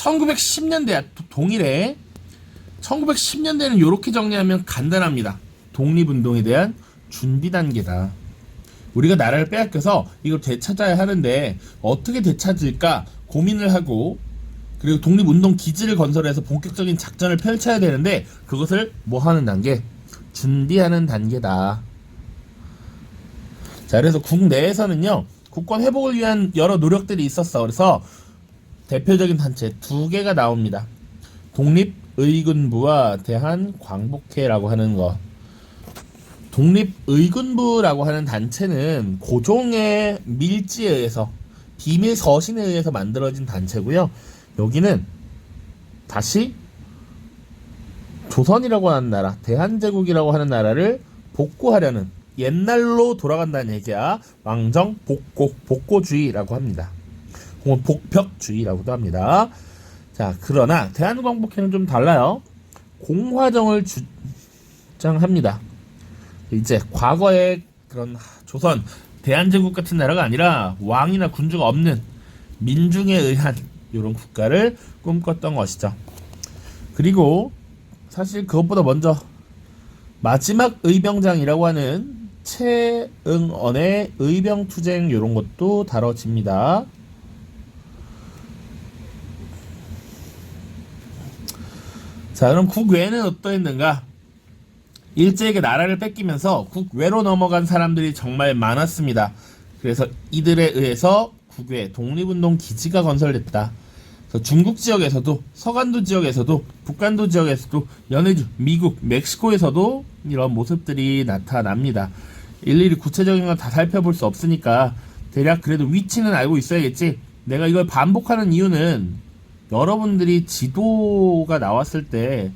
1910년대 동일해. 1910년대는 이렇게 정리하면 간단합니다. 독립운동에 대한 준비 단계다. 우리가 나라를 빼앗겨서 이걸 되찾아야 하는데 어떻게 되찾을까 고민을 하고, 그리고 독립운동 기지를 건설해서 본격적인 작전을 펼쳐야 되는데 그것을 뭐 하는 단계? 준비하는 단계다. 자, 그래서 국내에서는요, 국권 회복을 위한 여러 노력들이 있었어. 그래서 대표적인 단체 두 개가 나옵니다. 독립의군부와 대한광복회라고 하는 것. 독립의군부라고 하는 단체는 고종의 밀지에 의해서, 비밀 서신에 의해서 만들어진 단체고요. 여기는 다시 조선이라고 하는 나라, 대한제국이라고 하는 나라를 복구하려는, 옛날로 돌아간다는 얘기야. 왕정 복고주의라고 합니다. 혹은 복벽주의라고도 합니다. 자, 그러나 대한광복회는 좀 달라요. 공화정을 주장합니다. 이제 과거의 그런 조선, 대한제국 같은 나라가 아니라 왕이나 군주가 없는 민중에 의한 이런 국가를 꿈꿨던 것이죠. 그리고 사실 그것보다 먼저 마지막 의병장이라고 하는 최응언의 의병투쟁 이런 것도 다뤄집니다. 자, 그럼 국외는 어떠했는가? 일제에게 나라를 뺏기면서 국외로 넘어간 사람들이 정말 많았습니다. 그래서 이들에 의해서 국외 독립운동 기지가 건설됐다. 그래서 중국 지역에서도, 서간도 지역에서도, 북간도 지역에서도, 연해주, 미국, 멕시코에서도 이런 모습들이 나타납니다. 일일이 구체적인 건 다 살펴볼 수 없으니까 대략 그래도 위치는 알고 있어야겠지. 내가 이걸 반복하는 이유는 여러분들이 지도가 나왔을 때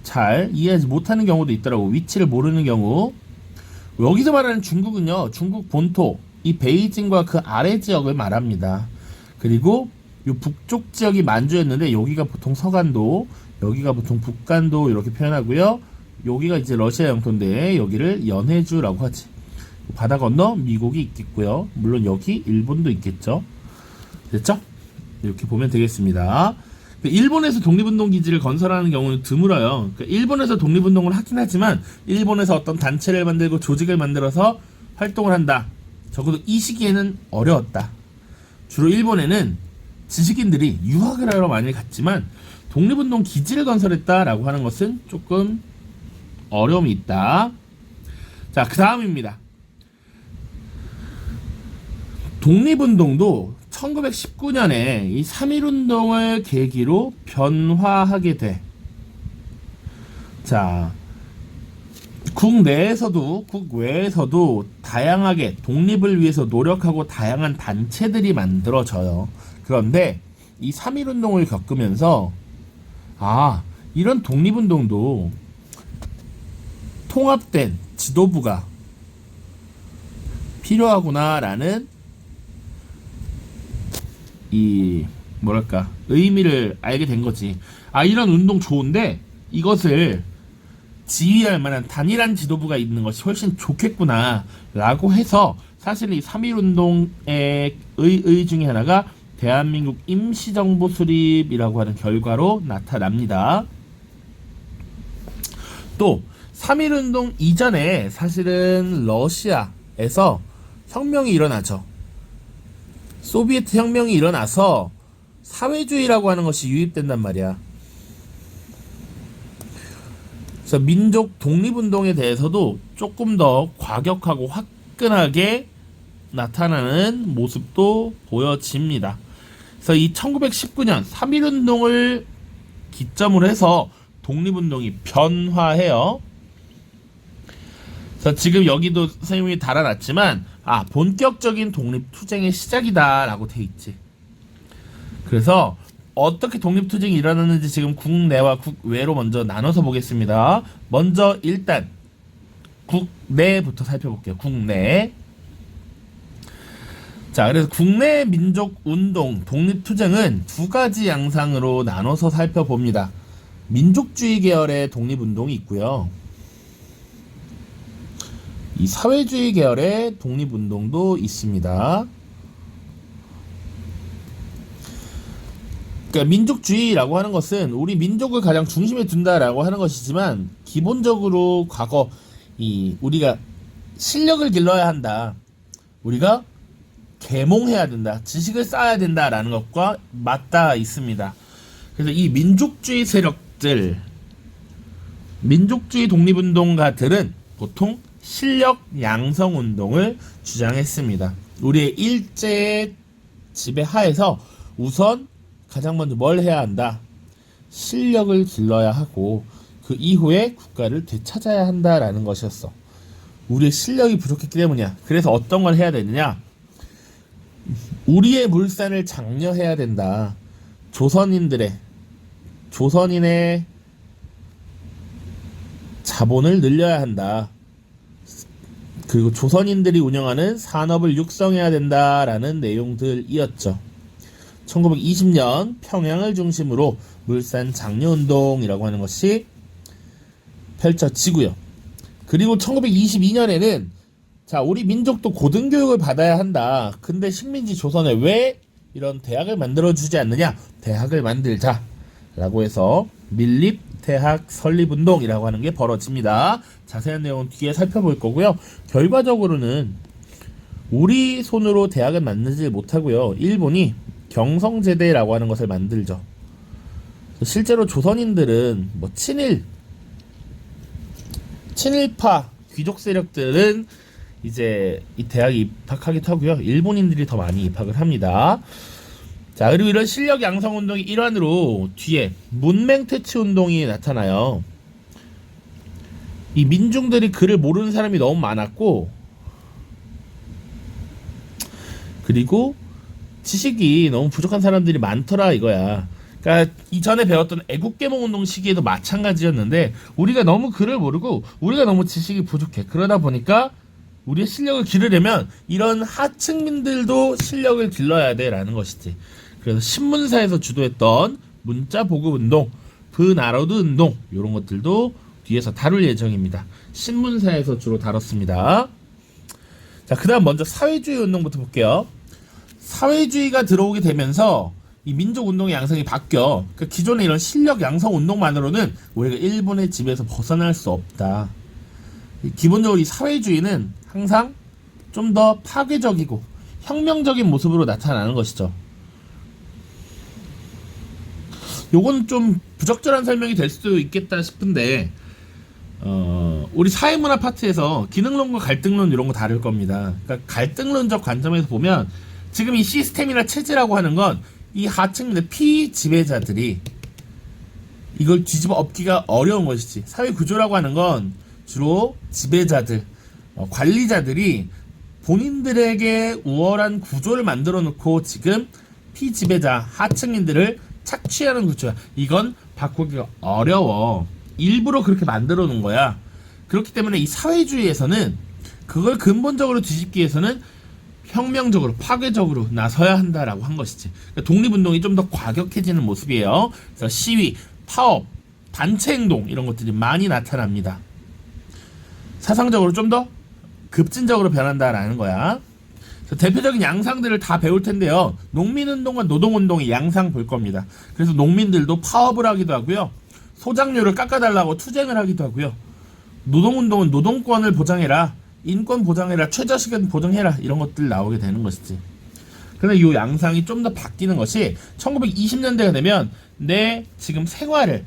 잘 이해하지 못하는 경우도 있더라고. 위치를 모르는 경우. 여기서 말하는 중국은요, 중국 본토, 이 베이징과 그 아래 지역을 말합니다. 그리고 이 북쪽 지역이 만주였는데 여기가 보통 서간도, 여기가 보통 북간도 이렇게 표현하고요. 여기가 이제 러시아 영토인데 여기를 연해주라고 하지. 바다 건너 미국이 있겠고요. 물론 여기 일본도 있겠죠. 됐죠? 이렇게 보면 되겠습니다. 일본에서 독립운동 기지를 건설하는 경우는 드물어요. 일본에서 독립운동을 하긴 하지만 일본에서 어떤 단체를 만들고 조직을 만들어서 활동을 한다. 적어도 이 시기에는 어려웠다. 주로 일본에는 지식인들이 유학을 하러 많이 갔지만 독립운동 기지를 건설했다라고 하는 것은 조금 어려움이 있다. 자, 그 다음입니다. 독립운동도 1919년에 이 3.1운동을 계기로 변화하게 돼. 자, 국내에서도 국외에서도 다양하게 독립을 위해서 노력하고 다양한 단체들이 만들어져요. 그런데 이 3.1운동을 겪으면서 이런 독립운동도 통합된 지도부가 필요하구나라는 의미를 알게 된 거지. 이런 운동 좋은데 이것을 지휘할 만한 단일한 지도부가 있는 것이 훨씬 좋겠구나 라고 해서, 사실 이 3.1운동의 의 중에 하나가 대한민국 임시정부 수립이라고 하는 결과로 나타납니다. 또 3.1운동 이전에 사실은 러시아에서 혁명이 일어나죠. 소비에트 혁명이 일어나서 사회주의라고 하는 것이 유입된단 말이야. 그래서 민족 독립운동에 대해서도 조금 더 과격하고 화끈하게 나타나는 모습도 보여집니다. 그래서 이 1919년 3.1운동을 기점으로 해서 독립운동이 변화해요. 그래서 지금 여기도 선생님이 달아놨지만 본격적인 독립투쟁의 시작이다 라고 돼 있지. 그래서 어떻게 독립투쟁이 일어났는지 지금 국내와 국외로 먼저 나눠서 보겠습니다. 먼저 일단 국내부터 살펴볼게요. 국내. 자, 그래서 국내 민족운동 독립투쟁은 두 가지 양상으로 나눠서 살펴봅니다. 민족주의 계열의 독립운동이 있고요, 이 사회주의 계열의 독립운동도 있습니다. 그러니까 민족주의라고 하는 것은 우리 민족을 가장 중심에 둔다라고 하는 것이지만 기본적으로 과거 우리가 실력을 길러야 한다. 우리가 계몽해야 된다. 지식을 쌓아야 된다라는 것과 맞닿아 있습니다. 그래서 이 민족주의 세력들, 민족주의 독립운동가들은 보통 실력 양성 운동을 주장했습니다. 우리의 일제의 지배 하에서 우선 가장 먼저 뭘 해야 한다? 실력을 길러야 하고 그 이후에 국가를 되찾아야 한다라는 것이었어. 우리의 실력이 부족했기 때문이야. 그래서 어떤 걸 해야 되느냐? 우리의 물산을 장려해야 된다. 조선인의 자본을 늘려야 한다. 그리고 조선인들이 운영하는 산업을 육성해야 된다라는 내용들이었죠. 1920년 평양을 중심으로 물산 장려운동이라고 하는 것이 펼쳐지고요. 그리고 1922년에는 자, 우리 민족도 고등교육을 받아야 한다. 근데 식민지 조선에 왜 이런 대학을 만들어주지 않느냐? 대학을 만들자 라고 해서 밀립대학 설립운동이라고 하는 게 벌어집니다. 자세한 내용은 뒤에 살펴볼 거고요. 결과적으로는 우리 손으로 대학을 만들지 못하고요. 일본이 경성제대라고 하는 것을 만들죠. 실제로 조선인들은 뭐 친일파 귀족 세력들은 이제 이 대학에 입학하기도 하고요. 일본인들이 더 많이 입학을 합니다. 자, 그리고 이런 실력 양성 운동의 일환으로 뒤에 문맹퇴치 운동이 나타나요. 이 민중들이 글을 모르는 사람이 너무 많았고, 그리고 지식이 너무 부족한 사람들이 많더라 이거야. 그러니까 이전에 배웠던 애국계몽운동 시기에도 마찬가지였는데 우리가 너무 글을 모르고 우리가 너무 지식이 부족해. 그러다 보니까 우리의 실력을 기르려면 이런 하층민들도 실력을 길러야 돼라는 것이지. 그래서 신문사에서 주도했던 문자보급운동, 브나로드 운동 이런 것들도 뒤에서 다룰 예정입니다. 신문사에서 주로 다뤘습니다. 자, 그 다음 먼저 사회주의 운동부터 볼게요. 사회주의가 들어오게 되면서 이 민족운동의 양상이 바뀌어. 그러니까 기존의 이런 실력 양성 운동만으로는 우리가 일본의 지배에서 벗어날 수 없다. 기본적으로 이 사회주의는 항상 좀 더 파괴적이고 혁명적인 모습으로 나타나는 것이죠. 요건 좀 부적절한 설명이 될 수도 있겠다 싶은데 우리 사회문화 파트에서 기능론과 갈등론 이런 거 다룰 겁니다. 그러니까 갈등론적 관점에서 보면 지금 이 시스템이나 체제라고 하는 건 이 하층민의 피지배자들이 이걸 뒤집어 엎기가 어려운 것이지. 사회구조라고 하는 건 주로 지배자들, 관리자들이 본인들에게 우월한 구조를 만들어 놓고 지금 피지배자, 하층민들을 착취하는 구조야. 이건 바꾸기가 어려워. 일부러 그렇게 만들어 놓은 거야. 그렇기 때문에 이 사회주의에서는 그걸 근본적으로 뒤집기 위해서는 혁명적으로, 파괴적으로 나서야 한다라고 한 것이지. 그러니까 독립운동이 좀 더 과격해지는 모습이에요. 그래서 시위, 파업, 단체행동 이런 것들이 많이 나타납니다. 사상적으로 좀 더 급진적으로 변한다라는 거야. 대표적인 양상들을 다 배울 텐데요. 농민운동과 노동운동의 양상 볼 겁니다. 그래서 농민들도 파업을 하기도 하고요. 소작료를 깎아달라고 투쟁을 하기도 하고요. 노동운동은 노동권을 보장해라, 인권 보장해라, 최저시간 보장해라 이런 것들 나오게 되는 것이지. 그런데 이 양상이 좀 더 바뀌는 것이 1920년대가 되면 내 지금 생활을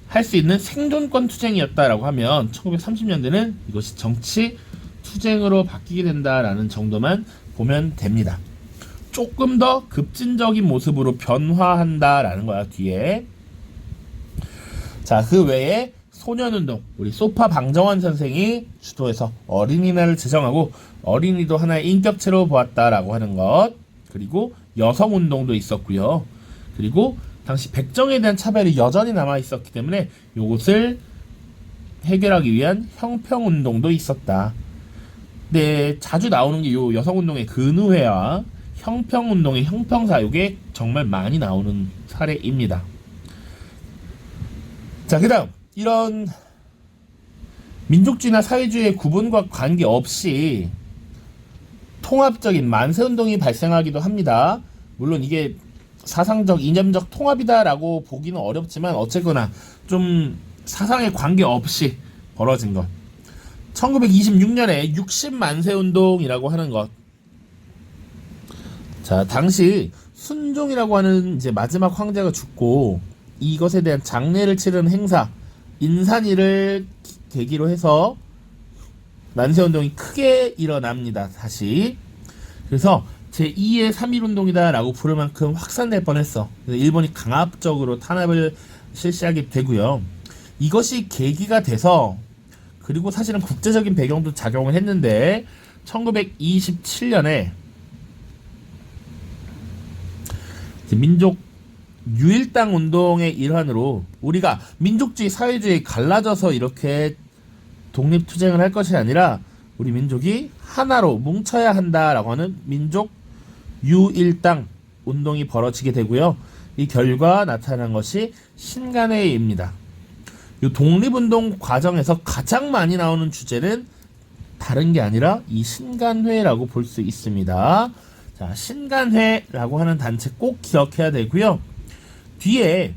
할 수 있는 생존권 투쟁이었다라고 하면 1930년대는 이것이 정치 투쟁으로 바뀌게 된다라는 정도만 보면 됩니다. 조금 더 급진적인 모습으로 변화한다라는 거야 뒤에. 자, 그 외에 소년운동, 우리 소파 방정환 선생이 주도해서 어린이날을 제정하고 어린이도 하나의 인격체로 보았다라고 하는 것. 그리고 여성운동도 있었고요. 그리고 당시 백정에 대한 차별이 여전히 남아 있었기 때문에 이것을 해결하기 위한 형평운동도 있었다. 네, 자주 나오는 게 요 여성운동의 근우회와 형평운동의 형평사육에 정말 많이 나오는 사례입니다. 자, 그 다음 이런 민족주의나 사회주의의 구분과 관계없이 통합적인 만세운동이 발생하기도 합니다. 물론 이게 사상적, 이념적 통합이다라고 보기는 어렵지만 어쨌거나 좀 사상에 관계없이 벌어진 것. 1926년에 60만세 운동이라고 하는 것. 자, 당시 순종이라고 하는 이제 마지막 황제가 죽고 이것에 대한 장례를 치르는 행사, 인산일을 계기로 해서 만세 운동이 크게 일어납니다. 다시. 그래서 제2의 3.1운동이다라고 부를 만큼 확산될 뻔했어. 일본이 강압적으로 탄압을 실시하게 되고요. 이것이 계기가 돼서, 그리고 사실은 국제적인 배경도 작용을 했는데 1927년에 민족 유일당 운동의 일환으로 우리가 민족주의, 사회주의 갈라져서 이렇게 독립투쟁을 할 것이 아니라 우리 민족이 하나로 뭉쳐야 한다라고 하는 민족 유일당 운동이 벌어지게 되고요. 이 결과 나타난 것이 신간회입니다. 이 독립운동 과정에서 가장 많이 나오는 주제는 다른 게 아니라 이 신간회라고 볼 수 있습니다. 자, 신간회라고 하는 단체 꼭 기억해야 되고요. 뒤에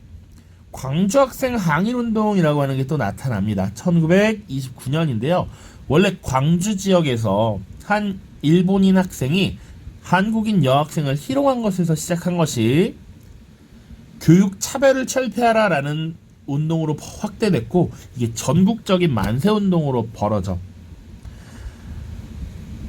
광주학생 항일운동이라고 하는 게 또 나타납니다. 1929년인데요. 원래 광주 지역에서 한 일본인 학생이 한국인 여학생을 희롱한 것에서 시작한 것이 교육 차별을 철폐하라 라는 운동으로 확대됐고, 이게 전국적인 만세운동으로 벌어져.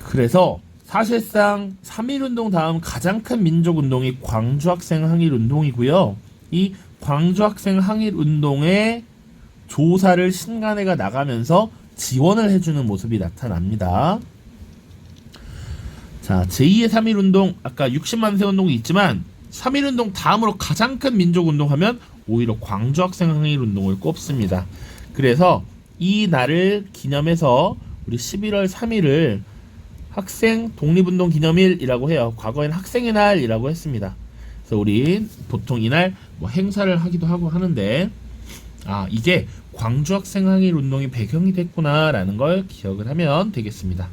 그래서 사실상 3.1운동 다음 가장 큰 민족운동이 광주학생 항일운동이고요. 이 광주학생 항일운동의 조사를 신간회가 나가면서 지원을 해주는 모습이 나타납니다. 자, 제2의 3.1운동, 아까 60만세 운동이 있지만 3.1운동 다음으로 가장 큰 민족운동 하면 오히려 광주학생 항일운동을 꼽습니다. 그래서 이 날을 기념해서 우리 11월 3일을 학생 독립운동 기념일이라고 해요. 과거에는 학생의 날이라고 했습니다. 그래서 우리 보통 이날 뭐 행사를 하기도 하고 하는데, 이게 광주학생 항일운동이 배경이 됐구나라는 걸 기억을 하면 되겠습니다.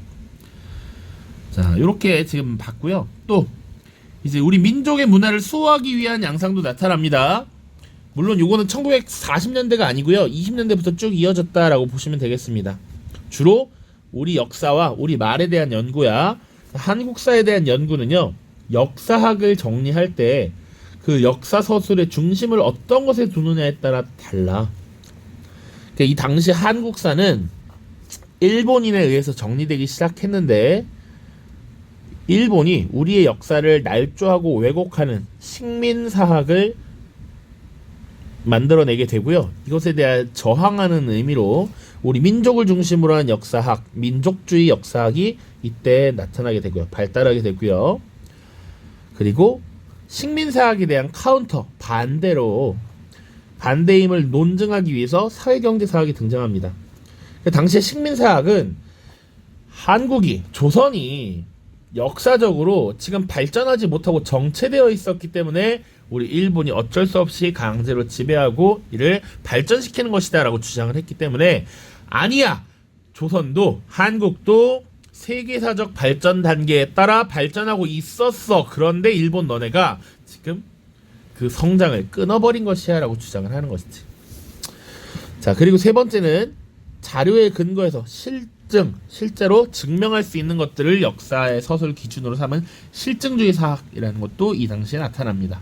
자, 요렇게 지금 봤고요. 또 이제 우리 민족의 문화를 수호하기 위한 양상도 나타납니다. 물론 요거는 1940년대가 아니고요. 20년대부터 쭉 이어졌다라고 보시면 되겠습니다. 주로 우리 역사와 우리 말에 대한 연구야. 한국사에 대한 연구는요, 역사학을 정리할 때 그 역사 서술의 중심을 어떤 것에 두느냐에 따라 달라. 그러니까 이 당시 한국사는 일본인에 의해서 정리되기 시작했는데, 일본이 우리의 역사를 날조하고 왜곡하는 식민사학을 만들어내게 되고요. 이것에 대한 저항하는 의미로 우리 민족을 중심으로 한 역사학, 민족주의 역사학이 이때 나타나게 되고요. 발달하게 되고요. 그리고 식민사학에 대한 카운터, 반대로 반대임을 논증하기 위해서 사회경제사학이 등장합니다. 당시에 식민사학은 한국이, 조선이 역사적으로 지금 발전하지 못하고 정체되어 있었기 때문에 우리 일본이 어쩔 수 없이 강제로 지배하고 이를 발전시키는 것이다 라고 주장을 했기 때문에, 아니야, 조선도 한국도 세계사적 발전 단계에 따라 발전하고 있었어. 그런데 일본 너네가 지금 그 성장을 끊어버린 것이야 라고 주장을 하는 것이지. 자, 그리고 세 번째는 자료에 근거해서 실제로 증명할 수 있는 것들을 역사의 서술 기준으로 삼은 실증주의 사학이라는 것도 이 당시에 나타납니다.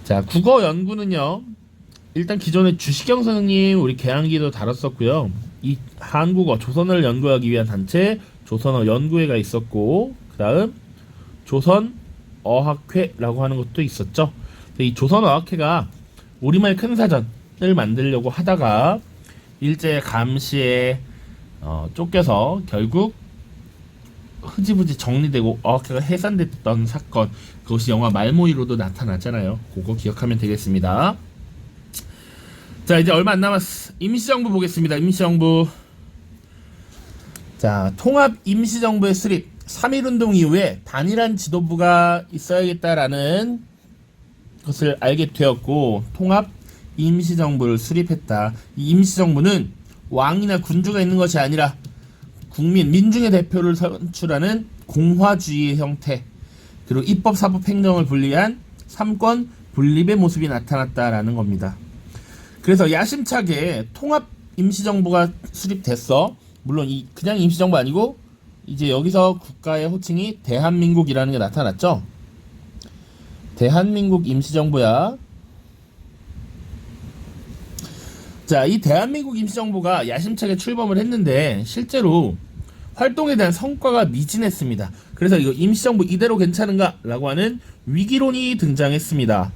자, 국어 연구는요, 일단 기존에 주식경 선생님 우리 개항기도 다뤘었고요. 이 한국어, 조선어를 연구하기 위한 단체 조선어 연구회가 있었고, 그 다음 조선어학회라고 하는 것도 있었죠. 이 조선어학회가 우리말 큰사전을 만들려고 하다가 일제 감시에 쫓겨서 결국 흐지부지 정리되고 어학회가 해산됐던 사건, 그것이 영화 말모이로도 나타나잖아요. 그거 기억하면 되겠습니다. 자, 이제 얼마 안 남았어. 임시정부 보겠습니다. 임시정부. 자, 통합 임시정부의 수립. 3.1운동 이후에 단일한 지도부가 있어야겠다라는 것을 알게 되었고, 통합 임시정부를 수립했다. 이 임시정부는 왕이나 군주가 있는 것이 아니라 국민, 민중의 대표를 선출하는 공화주의의 형태, 그리고 입법, 사법, 행정을 분리한 삼권 분립의 모습이 나타났다라는 겁니다. 그래서 야심차게 통합 임시정부가 수립됐어. 물론 이 그냥 임시정부 아니고 이제 여기서 국가의 호칭이 대한민국이라는 게 나타났죠. 대한민국 임시정부야. 자, 이 대한민국 임시정부가 야심차게 출범을 했는데 실제로 활동에 대한 성과가 미진했습니다. 그래서 이거 임시정부 이대로 괜찮은가? 라고 하는 위기론이 등장했습니다.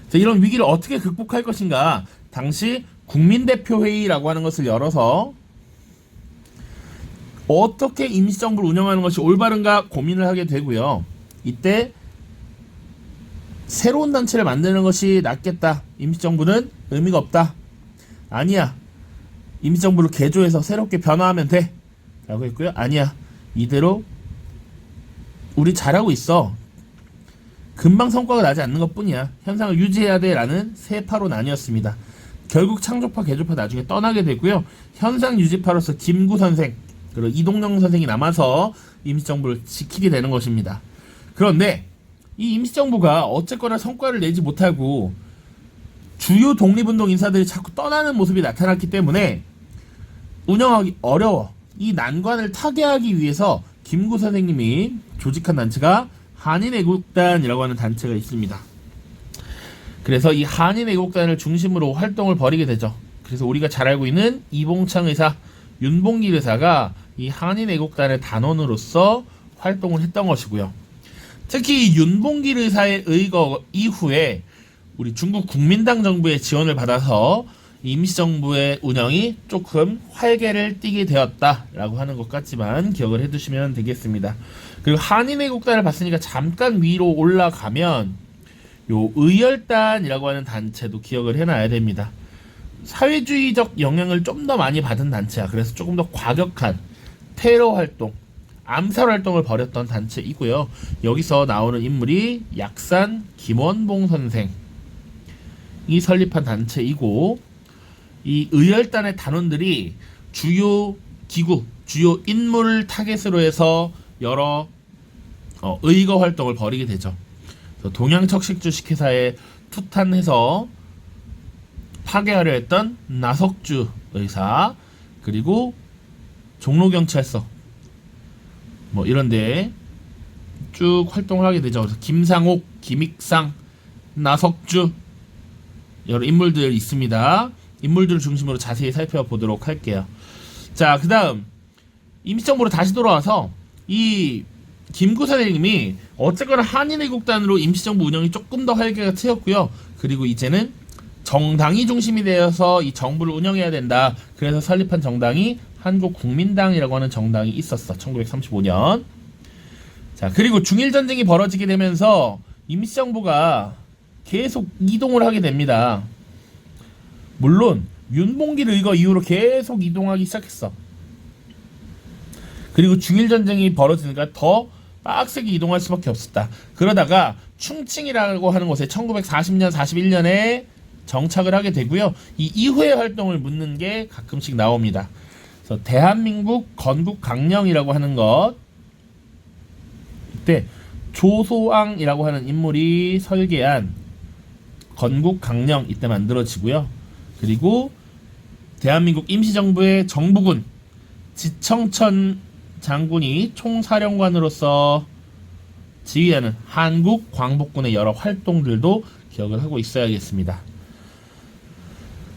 자, 이런 위기를 어떻게 극복할 것인가? 당시 국민대표회의라고 하는 것을 열어서 어떻게 임시정부를 운영하는 것이 올바른가 고민을 하게 되고요. 이때 새로운 단체를 만드는 것이 낫겠다. 임시정부는 의미가 없다. 아니야. 임시정부를 개조해서 새롭게 변화하면 돼. 라고 했고요. 아니야. 이대로 우리 잘하고 있어. 금방 성과가 나지 않는 것 뿐이야. 현상을 유지해야 돼. 라는 세 파로 나뉘었습니다. 결국 창조파, 개조파 나중에 떠나게 되고요. 현상 유지파로서 김구 선생, 그리고 이동영 선생이 남아서 임시정부를 지키게 되는 것입니다. 그런데 이 임시정부가 어쨌거나 성과를 내지 못하고 주요 독립운동 인사들이 자꾸 떠나는 모습이 나타났기 때문에 운영하기 어려워. 이 난관을 타개하기 위해서 김구 선생님이 조직한 단체가 한인애국단이라고 하는 단체가 있습니다. 그래서 이 한인애국단을 중심으로 활동을 벌이게 되죠. 그래서 우리가 잘 알고 있는 이봉창 의사, 윤봉길 의사가 이 한인애국단의 단원으로서 활동을 했던 것이고요. 특히 윤봉길 의사의 의거 이후에 우리 중국 국민당 정부의 지원을 받아서 임시정부의 운영이 조금 활개를 띠게 되었다라고 하는 것 같지만 기억을 해두시면 되겠습니다. 그리고 한인애국단을 봤으니까 잠깐 위로 올라가면 요 의열단이라고 하는 단체도 기억을 해놔야 됩니다. 사회주의적 영향을 좀 더 많이 받은 단체야. 그래서 조금 더 과격한 테러 활동, 암살 활동을 벌였던 단체이고요. 여기서 나오는 인물이 약산 김원봉 선생이 설립한 단체이고, 이 의열단의 단원들이 주요 기구, 주요 인물을 타겟으로 해서 여러 의거 활동을 벌이게 되죠. 동양척식주식회사에 투탄해서 파괴하려 했던 나석주 의사, 그리고 종로경찰서 뭐 이런데 쭉 활동을 하게 되죠. 그래서 김상옥, 김익상, 나석주 여러 인물들이 있습니다. 인물들을 중심으로 자세히 살펴보도록 할게요. 자, 그 다음 임시정부로 다시 돌아와서 이 김구 선생님이 어쨌거나 한인애국단으로 임시정부 운영이 조금 더 활기가 트였고요. 그리고 이제는 정당이 중심이 되어서 이 정부를 운영해야 된다. 그래서 설립한 정당이 한국국민당이라고 하는 정당이 있었어. 1935년. 자, 그리고 중일전쟁이 벌어지게 되면서 임시정부가 계속 이동을 하게 됩니다. 물론 윤봉길 의거 이후로 계속 이동하기 시작했어. 그리고 중일전쟁이 벌어지니까 더 빡세게 이동할 수밖에 없었다. 그러다가 충칭이라고 하는 곳에 1940년, 41년에 정착을 하게 되고요. 이 이후의 활동을 묻는 게 가끔씩 나옵니다. 그래서 대한민국 건국강령이라고 하는 것, 이때 조소왕이라고 하는 인물이 설계한 건국강령 이때 만들어지고요. 그리고 대한민국 임시정부의 정부군 지청천 장군이 총사령관으로서 지휘하는 한국광복군의 여러 활동들도 기억을 하고 있어야겠습니다.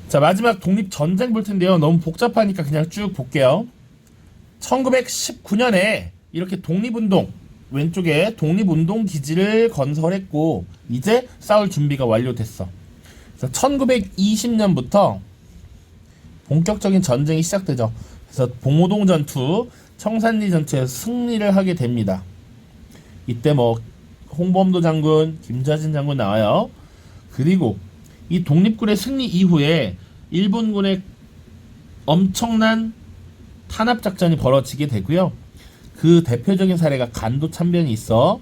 자, 마지막 독립전쟁 볼 텐데요. 너무 복잡하니까 그냥 쭉 볼게요. 1919년에 이렇게 독립운동, 왼쪽에 독립운동 기지를 건설했고 이제 싸울 준비가 완료됐어. 그래서 1920년부터 본격적인 전쟁이 시작되죠. 그래서 봉오동 전투, 청산리 전투에서 승리를 하게 됩니다. 이때 뭐 홍범도 장군, 김좌진 장군 나와요. 그리고 이 독립군의 승리 이후에 일본군의 엄청난 탄압작전이 벌어지게 되고요. 그 대표적인 사례가 간도 참변이 있어.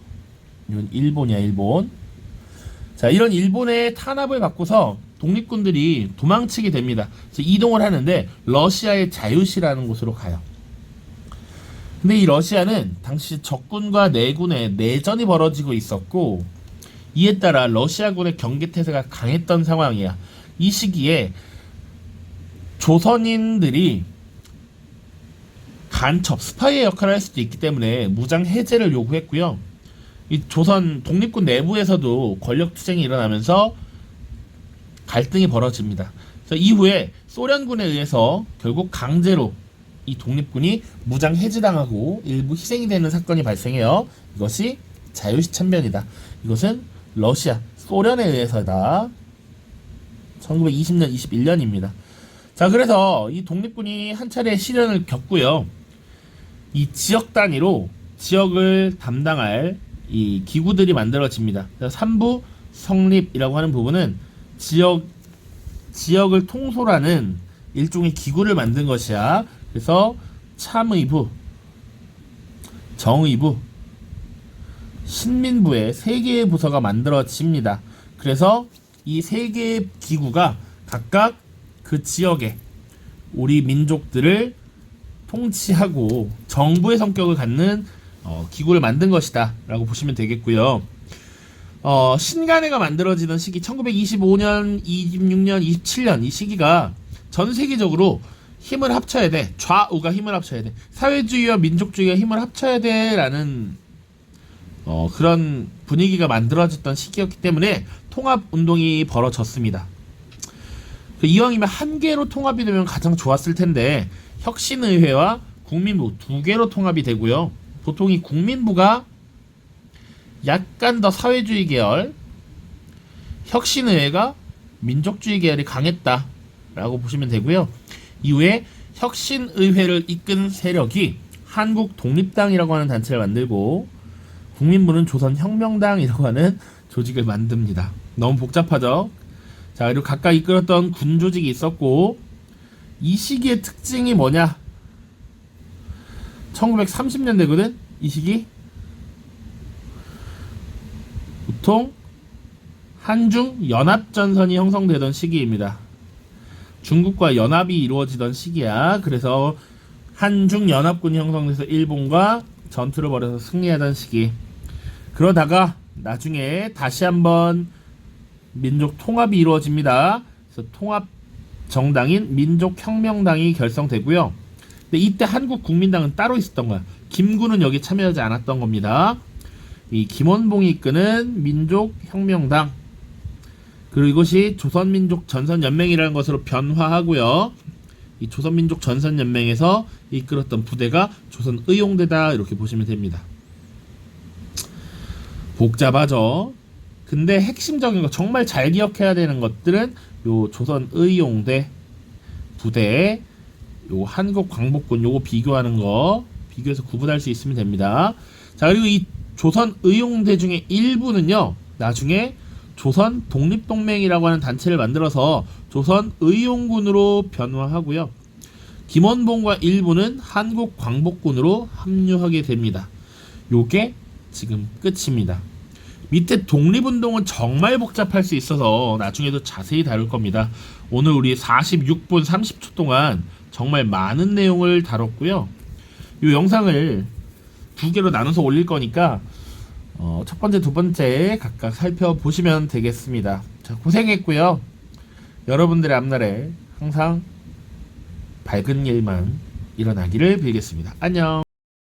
이건 일본이야, 일본. 자, 이런 일본의 탄압을 받고서 독립군들이 도망치게 됩니다. 그래서 이동을 하는데 러시아의 자유시라는 곳으로 가요. 근데 이 러시아는 당시 적군과 내군의 내전이 벌어지고 있었고, 이에 따라 러시아군의 경계태세가 강했던 상황이야. 이 시기에 조선인들이 간첩, 스파이의 역할을 할 수도 있기 때문에 무장 해제를 요구했고요. 이 조선 독립군 내부에서도 권력 투쟁이 일어나면서 갈등이 벌어집니다. 그래서 이후에 소련군에 의해서 결국 강제로 이 독립군이 무장 해제당하고 일부 희생이 되는 사건이 발생해요. 이것이 자유시참변이다. 이것은 러시아, 소련에 의해서다. 1920년, 21년입니다. 자, 그래서 이 독립군이 한 차례 시련을 겪고요. 이 지역 단위로 지역을 담당할 이 기구들이 만들어집니다. 3부 성립이라고 하는 부분은 지역을 통솔하는 일종의 기구를 만든 것이야. 그래서 참의부, 정의부, 신민부의 3개의 부서가 만들어집니다. 그래서 이 3개의 기구가 각각 그 지역에 우리 민족들을 통치하고 정부의 성격을 갖는 기구를 만든 것이다 라고 보시면 되겠고요. 신간회가 만들어지던 시기 1925년, 26년, 27년 이 시기가 전 세계적으로 힘을 합쳐야 돼. 좌우가 힘을 합쳐야 돼. 사회주의와 민족주의가 힘을 합쳐야 돼 라는 그런 분위기가 만들어졌던 시기였기 때문에 통합운동이 벌어졌습니다. 이왕이면 한 개로 통합이 되면 가장 좋았을 텐데 혁신의회와 국민부 2개로 통합이 되고요. 보통 이 국민부가 약간 더 사회주의 계열, 혁신의회가 민족주의 계열이 강했다라고 보시면 되고요. 이후에 혁신의회를 이끈 세력이 한국독립당이라고 하는 단체를 만들고 국민부는 조선혁명당이라고 하는 조직을 만듭니다. 너무 복잡하죠? 자, 그리고 각각 이끌었던 군 조직이 있었고 이 시기의 특징이 뭐냐? 1930년대거든? 이 시기 보통 한중 연합전선이 형성되던 시기입니다. 중국과 연합이 이루어지던 시기야. 그래서 한중 연합군이 형성돼서 일본과 전투를 벌여서 승리하던 시기. 그러다가 나중에 다시 한번 민족 통합이 이루어집니다. 그래서 통합 정당인 민족혁명당이 결성되고요. 근데 이때 한국국민당은 따로 있었던 거야. 김구는 여기 참여하지 않았던 겁니다. 이 김원봉이 이끄는 민족혁명당, 그리고 이것이 조선민족전선연맹이라는 것으로 변화하고요. 이 조선민족전선연맹에서 이끌었던 부대가 조선의용대다 이렇게 보시면 됩니다. 복잡하죠. 근데 핵심적인 거 정말 잘 기억해야 되는 것들은 요 조선의용대 부대, 요 한국광복군 요거 비교하는 거 비교해서 구분할 수 있으면 됩니다. 자, 그리고 이 조선의용대 중에 일부는요 나중에 조선독립동맹이라고 하는 단체를 만들어서 조선의용군으로 변화하고요. 김원봉과 일부는 한국광복군으로 합류하게 됩니다. 요게 지금 끝입니다. 밑에 독립운동은 정말 복잡할 수 있어서 나중에도 자세히 다룰 겁니다. 오늘 우리 46분 30초 동안 정말 많은 내용을 다뤘고요. 이 영상을 2개로 나눠서 올릴 거니까 첫 번째, 두 번째 각각 살펴보시면 되겠습니다. 자, 고생했고요. 여러분들의 앞날에 항상 밝은 일만 일어나기를 빌겠습니다. 안녕.